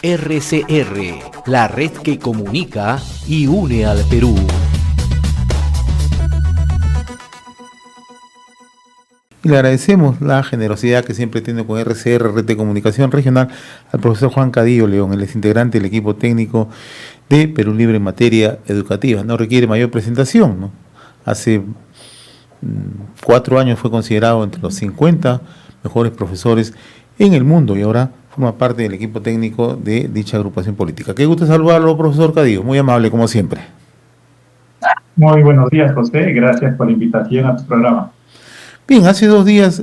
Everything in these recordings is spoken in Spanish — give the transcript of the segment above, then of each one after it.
RCR, la red que comunica y une al Perú. Y le agradecemos la generosidad que siempre tiene con RCR, Red de Comunicación Regional, al profesor Juan Cadillo León. Él es integrante del equipo técnico de Perú Libre en materia educativa. No requiere mayor presentación, ¿no? Hace 4 años fue considerado entre los 50 mejores profesores en el mundo y ahora forma parte del equipo técnico de dicha agrupación política. Qué gusto saludarlo, profesor Cadillo, muy amable como siempre. Muy buenos días, José, gracias por la invitación a tu programa. Bien, hace 2 días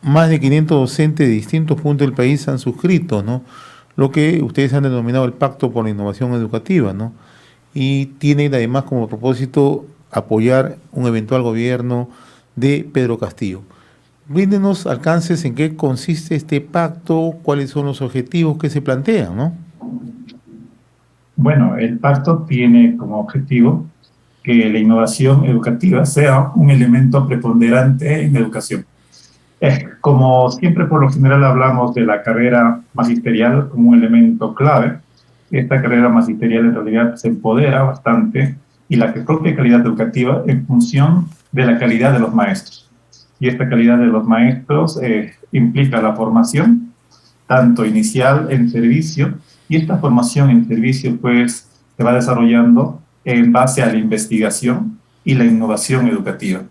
más de 500 docentes de distintos puntos del país han suscrito, ¿no?, lo que ustedes han denominado el Pacto por la Innovación Educativa, ¿no?, y tienen además como propósito apoyar un eventual gobierno de Pedro Castillo. Bríndenos alcances en qué consiste este pacto, cuáles son los objetivos que se plantean, ¿no? Bueno, el pacto tiene como objetivo que la innovación educativa sea un elemento preponderante en la educación. Como siempre por lo general hablamos de la carrera magisterial como un elemento clave, esta carrera magisterial en realidad se empodera bastante y la propia calidad educativa en función de la calidad de los maestros. Y esta calidad de los maestros implica la formación, tanto inicial en servicio, y esta formación en servicio pues se va desarrollando en base a la investigación y la innovación educativa.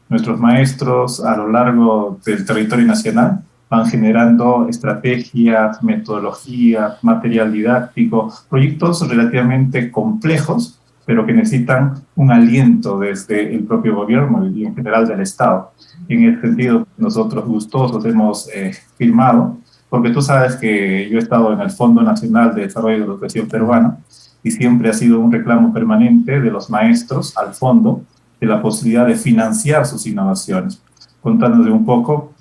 Nuestros maestros a lo largo del territorio nacional van generando estrategias, metodologías, material didáctico, proyectos relativamente complejos, pero que necesitan un aliento desde el propio gobierno y en general del Estado. En ese sentido, nosotros gustosos hemos firmado, porque tú sabes que yo he estado en el Fondo Nacional de Desarrollo de la Educación Peruana y siempre ha sido un reclamo permanente de los maestros al fondo de la posibilidad de financiar sus innovaciones. Contándote un poco,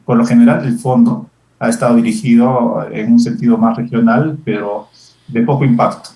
por lo general el fondo ha estado dirigido en un sentido más regional, pero de poco impacto.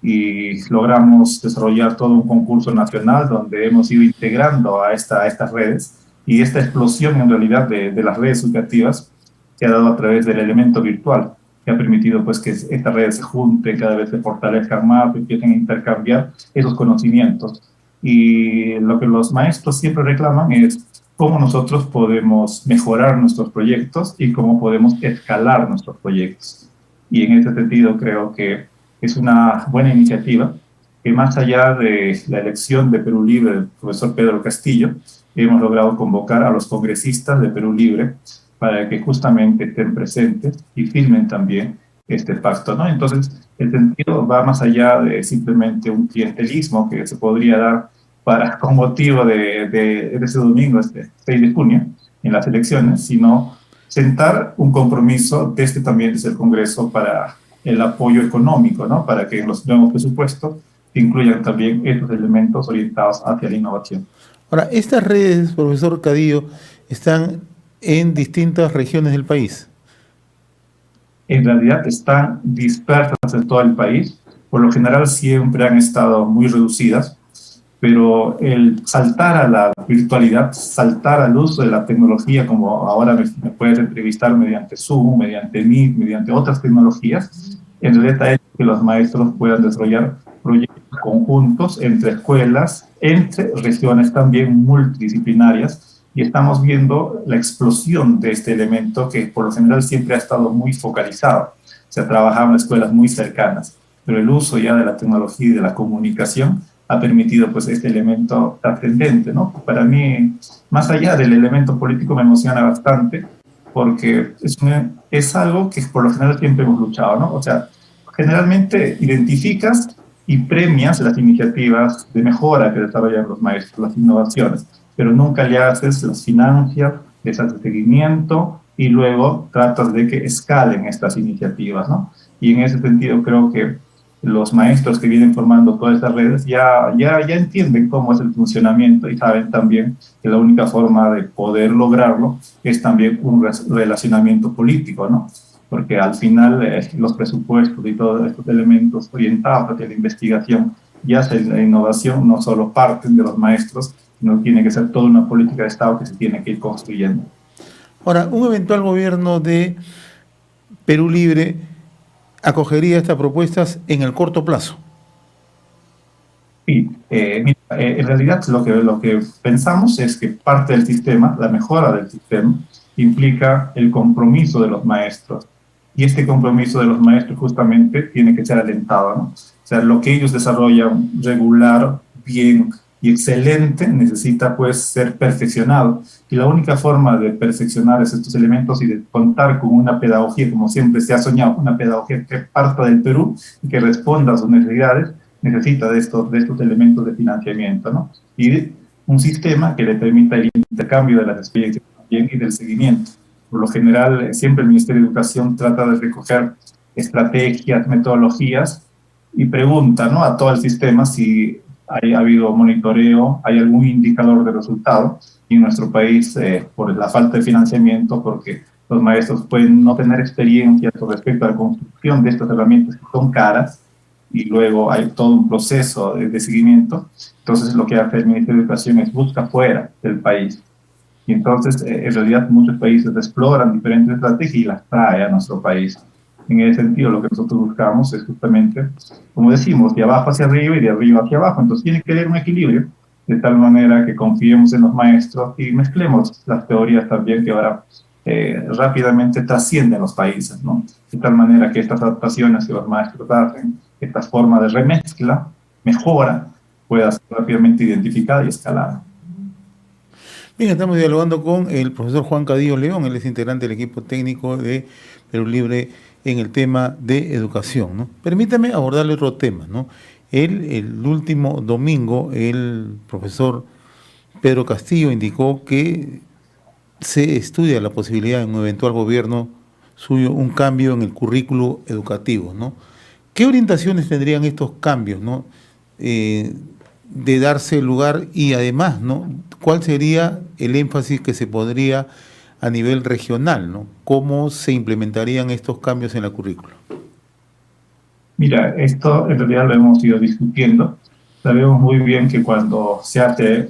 Y logramos desarrollar todo un concurso nacional donde hemos ido integrando a estas redes, y esta explosión en realidad de las redes educativas se ha dado a través del elemento virtual, que ha permitido pues que estas redes se junten, cada vez se fortalezcan más, empiecen a intercambiar esos conocimientos. Y lo que los maestros siempre reclaman es cómo nosotros podemos mejorar nuestros proyectos y cómo podemos escalar nuestros proyectos. Y en ese sentido creo que es una buena iniciativa que, más allá de la elección de Perú Libre del profesor Pedro Castillo, hemos logrado convocar a los congresistas de Perú Libre para que justamente estén presentes y firmen también este pacto, ¿no? Entonces, el sentido va más allá de simplemente un clientelismo que se podría dar con motivo de ese domingo, este 6 de junio, en las elecciones, sino sentar un compromiso también desde el Congreso para el apoyo económico, ¿no?, para que en los nuevos presupuestos incluyan también estos elementos orientados hacia la innovación. Ahora, estas redes, profesor Cadillo, están en distintas regiones del país. En realidad están dispersas en todo el país. Por lo general siempre han estado muy reducidas, pero el saltar a la virtualidad, saltar al uso de la tecnología, como ahora me puedes entrevistar mediante Zoom, mediante Meet, mediante otras tecnologías, en realidad ha hecho que los maestros puedan desarrollar proyectos conjuntos entre escuelas, entre regiones también multidisciplinarias, y estamos viendo la explosión de este elemento que por lo general siempre ha estado muy focalizado. Se ha trabajado en escuelas muy cercanas, pero el uso ya de la tecnología y de la comunicación ha permitido pues este elemento trascendente, ¿no? Para mí, más allá del elemento político, me emociona bastante porque es algo que por lo general siempre hemos luchado, ¿no? O sea, generalmente identificas y premias las iniciativas de mejora que desarrollan los maestros, las innovaciones, pero nunca le haces las finanzas, les haces seguimiento y luego tratas de que escalen estas iniciativas, ¿no? Y en ese sentido creo que los maestros que vienen formando todas estas redes ya entienden cómo es el funcionamiento y saben también que la única forma de poder lograrlo es también un relacionamiento político, ¿no? Porque al final los presupuestos y todos estos elementos orientados hacia la investigación y hacia la innovación no solo parten de los maestros, sino tiene que ser toda una política de Estado que se tiene que ir construyendo. Ahora, un eventual gobierno de Perú Libre acogería estas propuestas en el corto plazo? Sí, mira, en realidad lo que pensamos es que parte del sistema, la mejora del sistema, implica el compromiso de los maestros. Y este compromiso de los maestros justamente tiene que ser alentado, ¿no? O sea, lo que ellos desarrollan regular, bien y excelente necesita pues ser perfeccionado. Y la única forma de perfeccionar estos elementos y de contar con una pedagogía, como siempre se ha soñado, una pedagogía que parta del Perú y que responda a sus necesidades, necesita de estos elementos de financiamiento, ¿no? Y un sistema que le permita el intercambio de las experiencias también y del seguimiento. Por lo general, siempre el Ministerio de Educación trata de recoger estrategias, metodologías y pregunta, ¿no?, a todo el sistema si ha habido monitoreo, hay algún indicador de resultado. Y en nuestro país, por la falta de financiamiento, porque los maestros pueden no tener experiencia con respecto a la construcción de estas herramientas que son caras, y luego hay todo un proceso de seguimiento. Entonces lo que hace el Ministerio de Educación es busca fuera del país. Y entonces en realidad muchos países exploran diferentes estrategias y las trae a nuestro país. En ese sentido lo que nosotros buscamos es justamente, como decimos, de abajo hacia arriba y de arriba hacia abajo. Entonces tiene que haber un equilibrio de tal manera que confiemos en los maestros y mezclemos las teorías también que ahora rápidamente trascienden los países, ¿no? De tal manera que estas adaptaciones que los maestros hacen, esta forma de remezcla, mejora, pueda ser rápidamente identificada y escalada. Bien, estamos dialogando con el profesor Juan Cadillo León, él es integrante del equipo técnico de Perú Libre en el tema de educación, ¿no? Permítame abordarle otro tema, ¿no? El último domingo, el profesor Pedro Castillo indicó que se estudia la posibilidad en un eventual gobierno suyo un cambio en el currículo educativo, ¿no? ¿Qué orientaciones tendrían estos cambios, ¿no? De darse lugar y además, ¿no?, ¿cuál sería el énfasis que se podría a nivel regional, ¿no? ¿Cómo se implementarían estos cambios en la currícula? Mira, esto en realidad lo hemos ido discutiendo. Sabemos muy bien que cuando se hace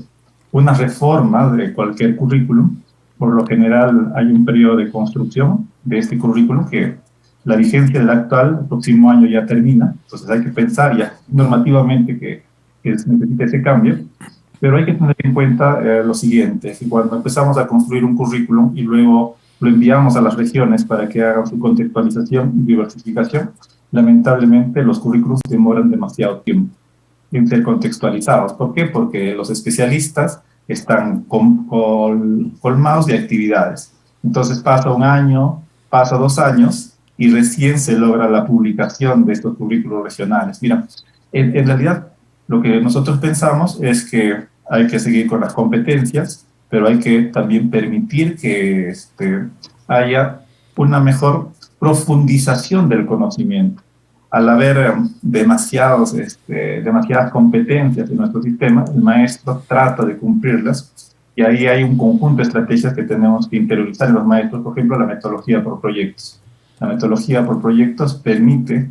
una reforma de cualquier currículum, por lo general hay un periodo de construcción de este currículum que la vigencia del actual el próximo año ya termina. Entonces hay que pensar ya normativamente que se necesita ese cambio. Pero hay que tener en cuenta lo siguiente, que cuando empezamos a construir un currículum y luego lo enviamos a las regiones para que hagan su contextualización y diversificación, lamentablemente los currículums demoran demasiado tiempo en ser contextualizados. ¿Por qué? Porque los especialistas están colmados de actividades. Entonces pasa un año, pasa 2 años y recién se logra la publicación de estos currículos regionales. Mira, en realidad lo que nosotros pensamos es que hay que seguir con las competencias, pero hay que también permitir que haya una mejor profundización del conocimiento. Al haber demasiadas competencias en nuestro sistema, el maestro trata de cumplirlas y ahí hay un conjunto de estrategias que tenemos que interiorizar en los maestros. Por ejemplo, la metodología por proyectos. La metodología por proyectos permite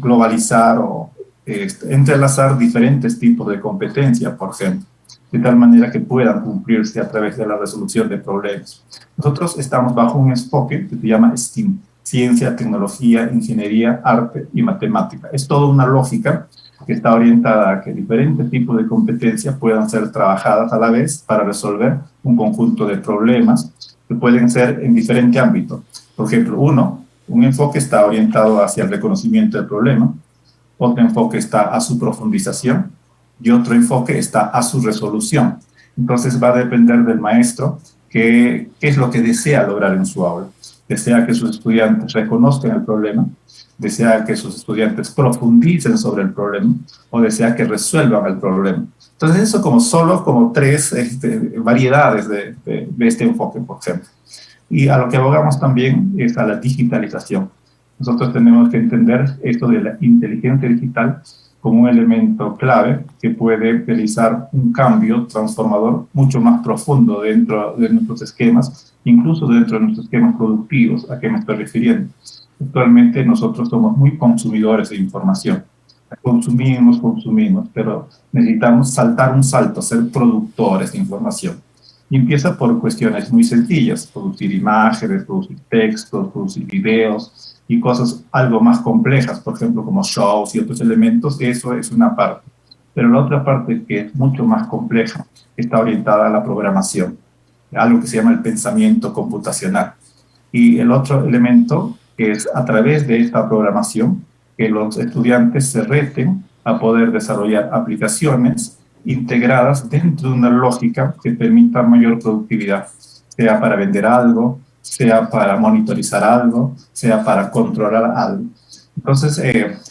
globalizar o entrelazar diferentes tipos de competencia, por ejemplo, de tal manera que puedan cumplirse a través de la resolución de problemas. Nosotros estamos bajo un enfoque que se llama STEAM, ciencia, tecnología, ingeniería, arte y matemática. Es toda una lógica que está orientada a que diferentes tipos de competencias puedan ser trabajadas a la vez para resolver un conjunto de problemas que pueden ser en diferente ámbito. Por ejemplo, un enfoque está orientado hacia el reconocimiento del problema, otro enfoque está a su profundización y otro enfoque está a su resolución. Entonces va a depender del maestro qué es lo que desea lograr en su aula. Desea que sus estudiantes reconozcan el problema, desea que sus estudiantes profundicen sobre el problema o desea que resuelvan el problema. Entonces eso solo como tres variedades de este enfoque, por ejemplo. Y a lo que abogamos también es a la digitalización. Nosotros tenemos que entender esto de la inteligencia digital como un elemento clave que puede realizar un cambio transformador mucho más profundo dentro de nuestros esquemas, incluso dentro de nuestros esquemas productivos, a qué me estoy refiriendo. Actualmente nosotros somos muy consumidores de información. Consumimos, pero necesitamos saltar un salto, ser productores de información. Y empieza por cuestiones muy sencillas, producir imágenes, producir textos, producir videos y cosas algo más complejas, por ejemplo, como shows y otros elementos, eso es una parte. Pero la otra parte, que es mucho más compleja, está orientada a la programación, algo que se llama el pensamiento computacional. Y el otro elemento es a través de esta programación que los estudiantes se reten a poder desarrollar aplicaciones integradas dentro de una lógica que permita mayor productividad, sea para vender algo, sea para monitorizar algo, sea para controlar algo. Entonces,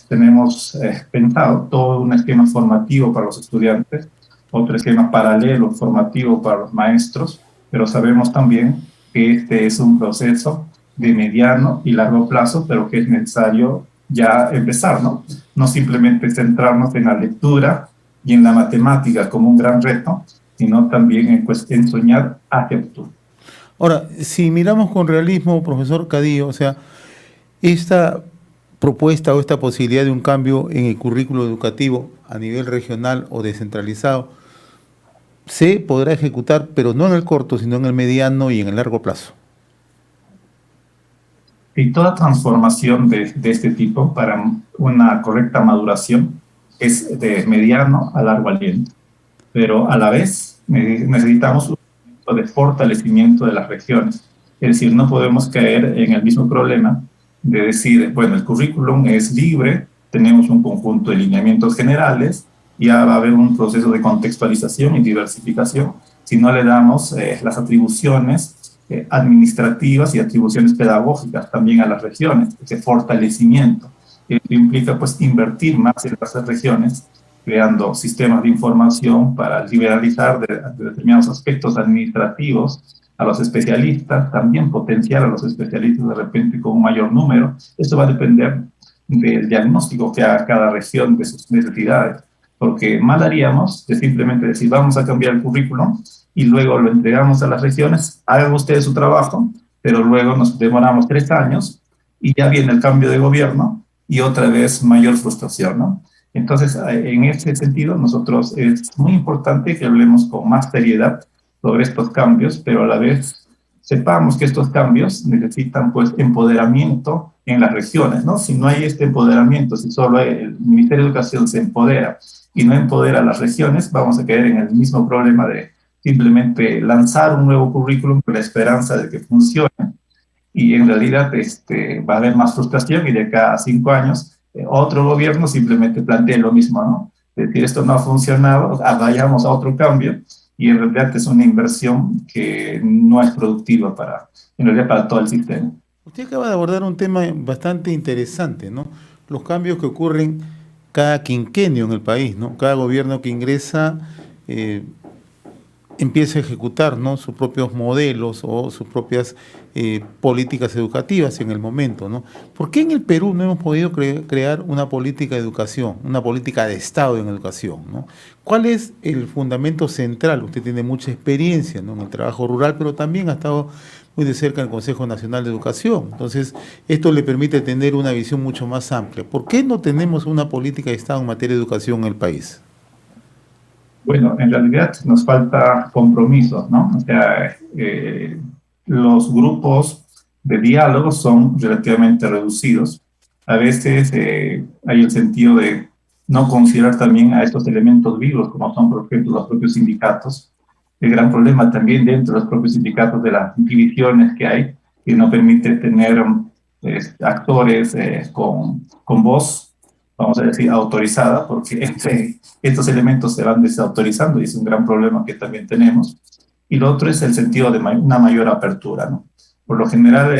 tenemos pensado todo un esquema formativo para los estudiantes, otro esquema paralelo formativo para los maestros, pero sabemos también que este es un proceso de mediano y largo plazo, pero que es necesario ya empezar, ¿no? No simplemente centrarnos en la lectura y en la matemática como un gran reto, sino también en soñar hacia el futuro. Ahora, si miramos con realismo, profesor Cadillo, o sea, esta propuesta o esta posibilidad de un cambio en el currículo educativo a nivel regional o descentralizado se podrá ejecutar, pero no en el corto, sino en el mediano y en el largo plazo. Y toda transformación de este tipo para una correcta maduración es de mediano a largo aliento, pero a la vez necesitamos un momento de fortalecimiento de las regiones. Es decir, no podemos caer en el mismo problema de decir, bueno, el currículum es libre, tenemos un conjunto de lineamientos generales, ya va a haber un proceso de contextualización y diversificación si no le damos las atribuciones administrativas y atribuciones pedagógicas también a las regiones, ese fortalecimiento. Esto implica pues invertir más en las regiones, creando sistemas de información para liberalizar de determinados aspectos administrativos a los especialistas, también potenciar a los especialistas de repente con un mayor número. Esto va a depender del diagnóstico que haga cada región de sus necesidades, porque mal haríamos de simplemente decir vamos a cambiar el currículum y luego lo entregamos a las regiones, hagan ustedes su trabajo, pero luego nos demoramos 3 años y ya viene el cambio de gobierno y otra vez mayor frustración, ¿no? Entonces, en ese sentido, nosotros es muy importante que hablemos con más seriedad sobre estos cambios, pero a la vez sepamos que estos cambios necesitan pues empoderamiento en las regiones, ¿no? Si no hay este empoderamiento, si solo el Ministerio de Educación se empodera y no empodera a las regiones, vamos a caer en el mismo problema de simplemente lanzar un nuevo currículum con la esperanza de que funcione y en realidad va a haber más frustración y de acá a 5 años otro gobierno simplemente plantea lo mismo, ¿no? Es decir, esto no ha funcionado, vayamos a otro cambio y en realidad es una inversión que no es productiva en realidad para todo el sistema. Usted acaba de abordar un tema bastante interesante, ¿no? Los cambios que ocurren cada quinquenio en el país, ¿no? Cada gobierno que ingresa empieza a ejecutar, ¿no?, sus propios modelos o sus propias políticas educativas en el momento, ¿no? ¿Por qué en el Perú no hemos podido crear una política de educación, una política de Estado en educación, ¿no? ¿Cuál es el fundamento central? Usted tiene mucha experiencia, ¿no?, en el trabajo rural, pero también ha estado muy de cerca en el Consejo Nacional de Educación. Entonces, esto le permite tener una visión mucho más amplia. ¿Por qué no tenemos una política de Estado en materia de educación en el país? Bueno, en realidad nos falta compromisos, ¿no? O sea, los grupos de diálogo son relativamente reducidos. A veces hay el sentido de no considerar también a estos elementos vivos, como son, por ejemplo, los propios sindicatos. El gran problema también dentro de los propios sindicatos de las divisiones que hay, que no permite tener actores con voz, vamos a decir, autorizada, porque estos elementos se van desautorizando y es un gran problema que también tenemos. Y lo otro es el sentido de una mayor apertura, ¿no? Por lo general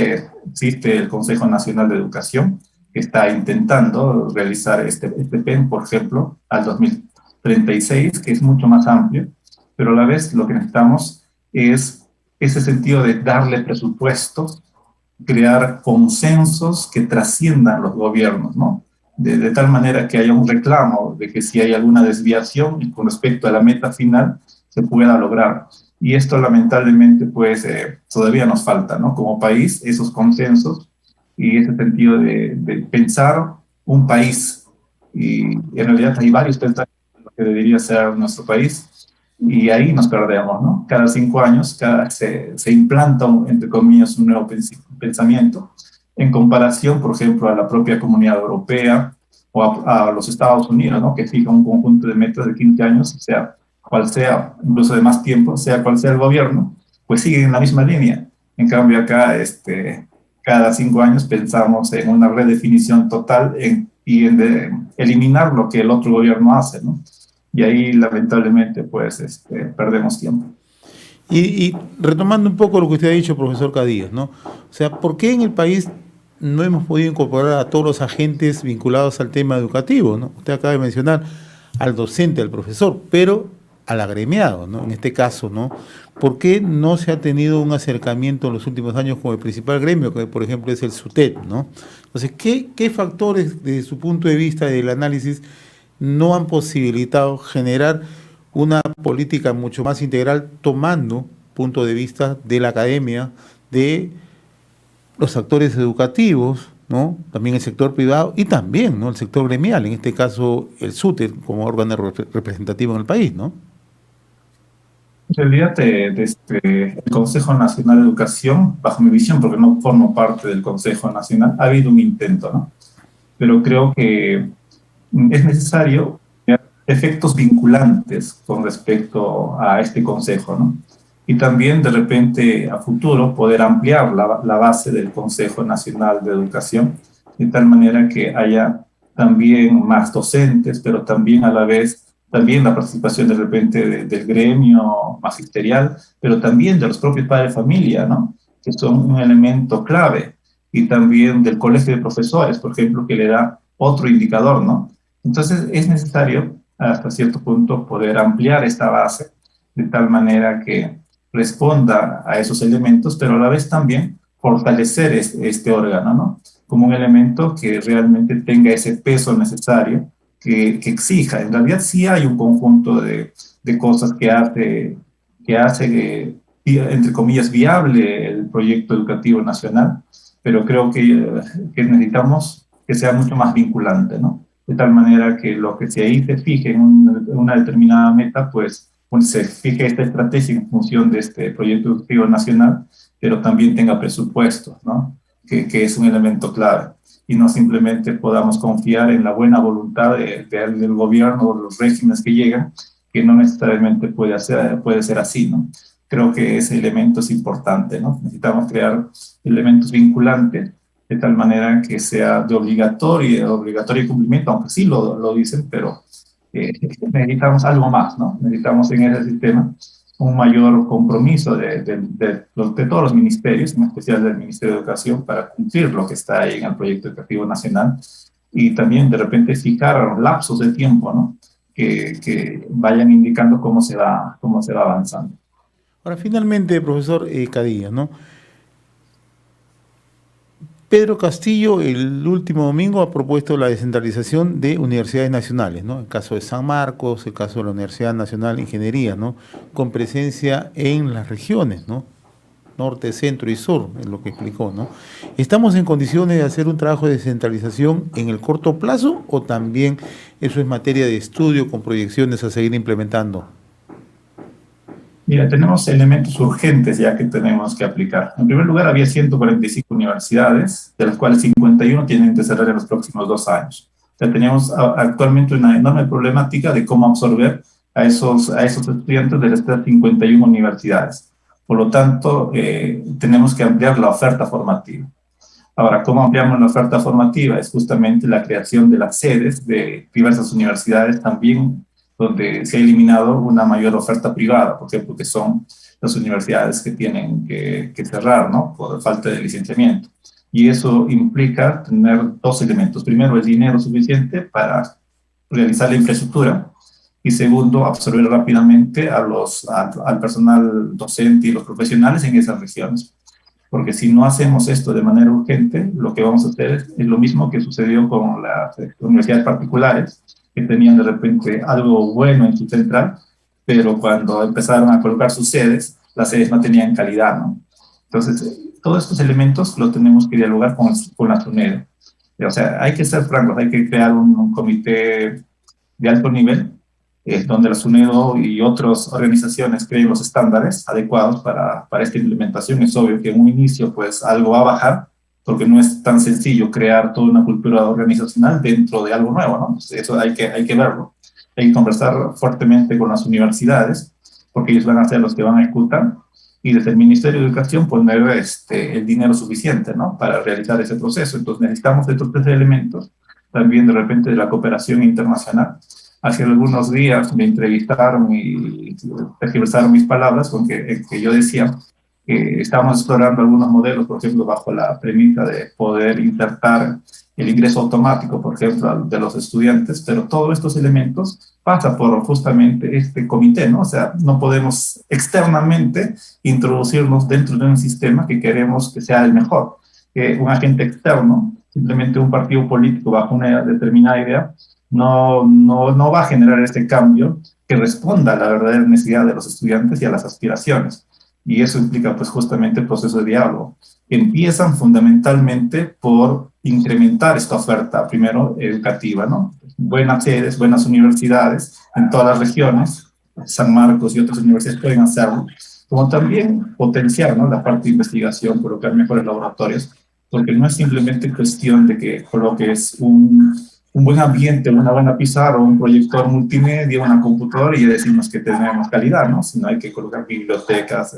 existe el Consejo Nacional de Educación, que está intentando realizar este PEN, por ejemplo, al 2036, que es mucho más amplio, pero a la vez lo que necesitamos es ese sentido de darle presupuestos, crear consensos que trasciendan los gobiernos, ¿no? De tal manera que haya un reclamo de que si hay alguna desviación y con respecto a la meta final se pueda lograr. Y esto lamentablemente pues todavía nos falta, ¿no? Como país, esos consensos y ese sentido de pensar un país. Y en realidad hay varios pensamientos de lo que debería ser nuestro país. y ahí nos perdemos, ¿no? Cada 5 años se implanta, entre comillas, un nuevo pensamiento en comparación, por ejemplo, a la propia Comunidad Europea o a los Estados Unidos, ¿no? Que fija un conjunto de metas de 15 años, sea cual sea, incluso de más tiempo, sea cual sea el gobierno, pues sigue en la misma línea. En cambio acá, cada 5 años pensamos en una redefinición total y en eliminar lo que el otro gobierno hace, ¿no? Y ahí lamentablemente pues perdemos tiempo. Y retomando un poco lo que usted ha dicho, profesor Cadillo, ¿no? O sea, ¿por qué en el país no hemos podido incorporar a todos los agentes vinculados al tema educativo, ¿no? Usted acaba de mencionar al docente, al profesor, pero al agremiado, ¿no? En este caso, ¿no? ¿Por qué no se ha tenido un acercamiento en los últimos años con el principal gremio, que por ejemplo es el SUTEP, ¿no? Entonces, ¿qué factores desde su punto de vista del análisis no han posibilitado generar una política mucho más integral, tomando punto de vista de la academia, de los actores educativos, ¿no? También el sector privado y también, ¿no?, el sector gremial, en este caso el SUTEP como órgano representativo en el país, ¿no? En realidad, el Consejo Nacional de Educación, bajo mi visión, porque no formo parte del Consejo Nacional, ha habido un intento, ¿no? Pero creo que es necesario efectos vinculantes con respecto a este consejo, ¿no? Y también de repente a futuro poder ampliar la base del Consejo Nacional de Educación de tal manera que haya también más docentes, pero también a la vez también la participación de repente del gremio magisterial, pero también de los propios padres de familia, ¿no? Que son un elemento clave, y también del colegio de profesores, por ejemplo, que le da otro indicador, ¿no? Entonces es necesario hasta cierto punto poder ampliar esta base de tal manera que responda a esos elementos, pero a la vez también fortalecer este órgano, ¿no? Como un elemento que realmente tenga ese peso necesario, que exija. En realidad sí hay un conjunto de cosas que hace entre comillas, viable el proyecto educativo nacional, pero creo que necesitamos que sea mucho más vinculante, ¿no? De tal manera que lo que ahí se fije en una determinada meta, pues se fije esta estrategia en función de este proyecto educativo nacional, pero también tenga presupuestos, ¿no? Que es un elemento clave, y no simplemente podamos confiar en la buena voluntad del gobierno o los regímenes que llegan, que no necesariamente puede ser así, ¿no? Creo que ese elemento es importante, ¿no? Necesitamos crear elementos vinculantes de tal manera que sea de obligatorio cumplimiento, aunque sí lo dicen, pero necesitamos algo más, ¿no? Necesitamos en ese sistema un mayor compromiso de todos los ministerios, en especial del Ministerio de Educación, para cumplir lo que está ahí en el proyecto educativo nacional, y también de repente fijar lapsos de tiempo, ¿no? Que vayan indicando cómo se va avanzando. Ahora, finalmente, profesor Cadillo, ¿no? Pedro Castillo el último domingo ha propuesto la descentralización de universidades nacionales, ¿no? El caso de San Marcos, el caso de la Universidad Nacional de Ingeniería, ¿no? Con presencia en las regiones, ¿no? Norte, centro y sur, es lo que explicó, ¿no? ¿Estamos en condiciones de hacer un trabajo de descentralización en el corto plazo o también eso es materia de estudio con proyecciones a seguir implementando? Mira, tenemos elementos urgentes ya que tenemos que aplicar. En primer lugar, había 145 universidades, de las cuales 51 tienen que cerrar en los próximos 2 años. O sea, tenemos actualmente una enorme problemática de cómo absorber a esos estudiantes de estas 51 universidades. Por lo tanto, tenemos que ampliar la oferta formativa. Ahora, ¿cómo ampliamos la oferta formativa? Es justamente la creación de las sedes de diversas universidades también, donde se ha eliminado una mayor oferta privada, por ejemplo, que son las universidades que tienen que cerrar, ¿no? Por falta de licenciamiento. Y eso implica tener 2 elementos. Primero, el dinero suficiente para realizar la infraestructura, y segundo, absorber rápidamente al personal docente y los profesionales en esas regiones. Porque si no hacemos esto de manera urgente, lo que vamos a hacer es lo mismo que sucedió con las universidades particulares, que tenían de repente algo bueno en su central, pero cuando empezaron a colocar sus sedes, las sedes no tenían calidad, ¿no? Entonces, todos estos elementos los tenemos que dialogar con la SUNEDO. O sea, hay que ser francos, hay que crear un comité de alto nivel donde la SUNEDO y otras organizaciones creen los estándares adecuados para esta implementación. Es obvio que en un inicio pues algo va a bajar, porque no es tan sencillo crear toda una cultura organizacional dentro de algo nuevo, ¿no? Entonces, eso hay que verlo. Hay que conversar fuertemente con las universidades, porque ellos van a ser los que van a ejecutar, y desde el Ministerio de Educación poner el dinero suficiente, ¿no?, para realizar ese proceso. Entonces necesitamos estos tres elementos, también de repente de la cooperación internacional. Hace algunos días me entrevistaron y tergiversaron mis palabras con que yo decía que estábamos explorando algunos modelos, por ejemplo, bajo la premisa de poder insertar el ingreso automático, por ejemplo, de los estudiantes, pero todos estos elementos pasa por justamente este comité, ¿no? O sea, no podemos externamente introducirnos dentro de un sistema que queremos que sea el mejor. Un agente externo, simplemente un partido político bajo una determinada idea, no va a generar este cambio que responda a la verdadera necesidad de los estudiantes y a las aspiraciones. Y eso implica pues justamente el proceso de diálogo. Empiezan fundamentalmente por incrementar esta oferta, primero educativa, ¿no? Buenas sedes, buenas universidades en todas las regiones, San Marcos y otras universidades pueden hacerlo, como también potenciar, ¿no?, la parte de investigación, colocar mejores laboratorios, porque no es simplemente cuestión de que coloques un buen ambiente, una buena pizarra, un proyector multimedia, una computadora y ya decimos que tenemos calidad, ¿no? Sino hay que colocar bibliotecas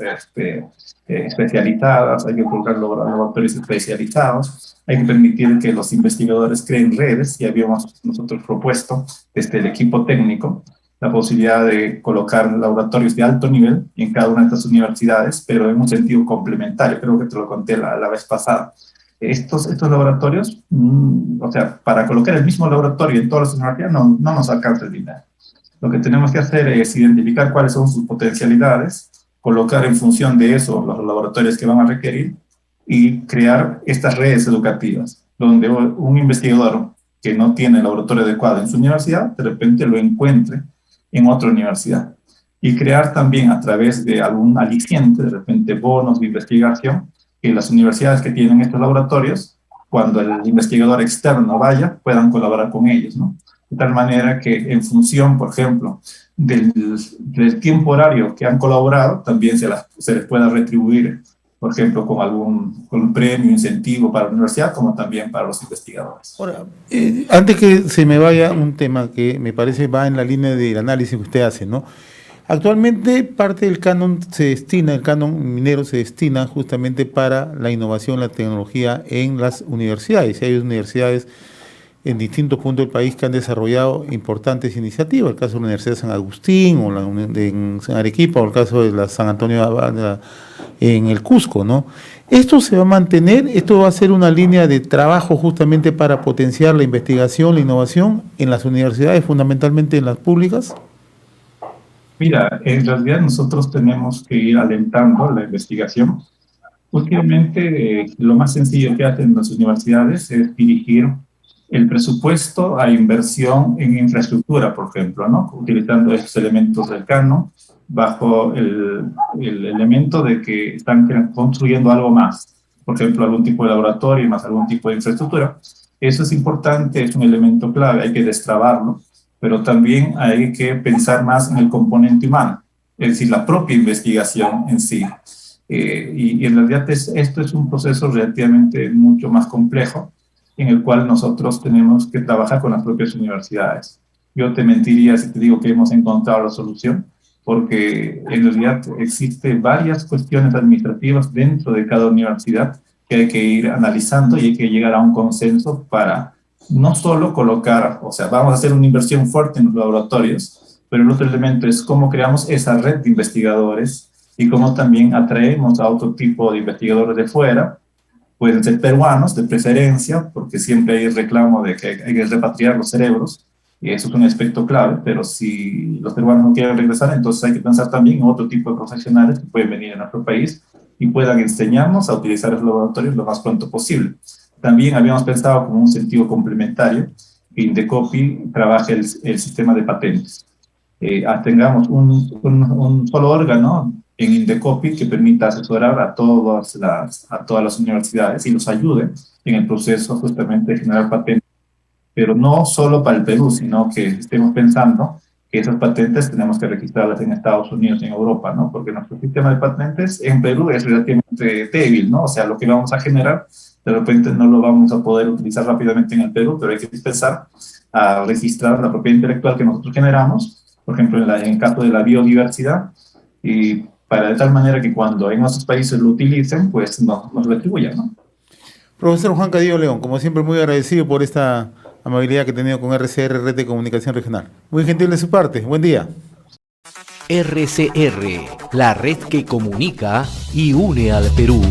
especializadas, hay que colocar laboratorios especializados, hay que permitir que los investigadores creen redes, y habíamos nosotros propuesto desde el equipo técnico la posibilidad de colocar laboratorios de alto nivel en cada una de estas universidades, pero en un sentido complementario, creo que te lo conté la vez pasada. Estos laboratorios, o sea, para colocar el mismo laboratorio en todas las universidades no nos alcanza el dinero. Lo que tenemos que hacer es identificar cuáles son sus potencialidades, colocar en función de eso los laboratorios que van a requerir y crear estas redes educativas, donde un investigador que no tiene el laboratorio adecuado en su universidad, de repente lo encuentre en otra universidad. Y crear también a través de algún aliciente, de repente bonos de investigación, que las universidades que tienen estos laboratorios, cuando el investigador externo vaya, puedan colaborar con ellos, ¿no? De tal manera que en función, por ejemplo, del tiempo horario que han colaborado, también se les pueda retribuir, por ejemplo, con un premio, incentivo para la universidad, como también para los investigadores. Ahora, antes que se me vaya un tema que me parece va en la línea del análisis que usted hace, ¿no? Actualmente parte del canon el canon minero se destina justamente para la innovación, la tecnología en las universidades. Hay universidades en distintos puntos del país que han desarrollado importantes iniciativas, el caso de la Universidad de San Agustín, o en Arequipa, o el caso de la San Antonio en el Cusco, ¿no? ¿Esto se va a mantener? ¿Esto va a ser una línea de trabajo justamente para potenciar la investigación, la innovación en las universidades, fundamentalmente en las públicas? Mira, en realidad nosotros tenemos que ir alentando la investigación. Últimamente, lo más sencillo que hacen las universidades es dirigir el presupuesto a inversión en infraestructura, por ejemplo, ¿no?, utilizando esos elementos del canon, bajo el elemento de que están construyendo algo más, por ejemplo, algún tipo de laboratorio más algún tipo de infraestructura. Eso es importante, es un elemento clave, hay que destrabarlo, pero también hay que pensar más en el componente humano, es decir, la propia investigación en sí. Y en realidad esto es un proceso relativamente mucho más complejo, en el cual nosotros tenemos que trabajar con las propias universidades. Yo te mentiría si te digo que hemos encontrado la solución, porque en realidad existen varias cuestiones administrativas dentro de cada universidad que hay que ir analizando y hay que llegar a un consenso para no solo colocar, o sea, vamos a hacer una inversión fuerte en los laboratorios, pero el otro elemento es cómo creamos esa red de investigadores y cómo también atraemos a otro tipo de investigadores de fuera. Pueden ser peruanos de preferencia, porque siempre hay el reclamo de que hay que repatriar los cerebros, y eso es un aspecto clave, pero si los peruanos no quieren regresar, entonces hay que pensar también en otro tipo de profesionales que pueden venir a nuestro país y puedan enseñarnos a utilizar los laboratorios lo más pronto posible. También habíamos pensado como un sentido complementario que Indecopi trabaje el sistema de patentes. Tengamos un solo órgano en Indecopi que permita asesorar a todas las universidades y los ayude en el proceso justamente de generar patentes, pero no solo para el Perú, sino que estemos pensando que esas patentes tenemos que registrarlas en Estados Unidos y en Europa, ¿no? Porque nuestro sistema de patentes en Perú es relativamente débil, ¿no? O sea, lo que vamos a generar, de repente no lo vamos a poder utilizar rápidamente en el Perú, pero hay que empezar a registrar la propiedad intelectual que nosotros generamos, por ejemplo, en el caso de la biodiversidad, y para de tal manera que cuando en nuestros países lo utilicen, pues nos retribuyan, ¿no? Profesor Juan Cadillo León, como siempre, muy agradecido por esta amabilidad que he tenido con RCR, Red de Comunicación Regional. Muy gentil de su parte. Buen día. RCR, la red que comunica y une al Perú.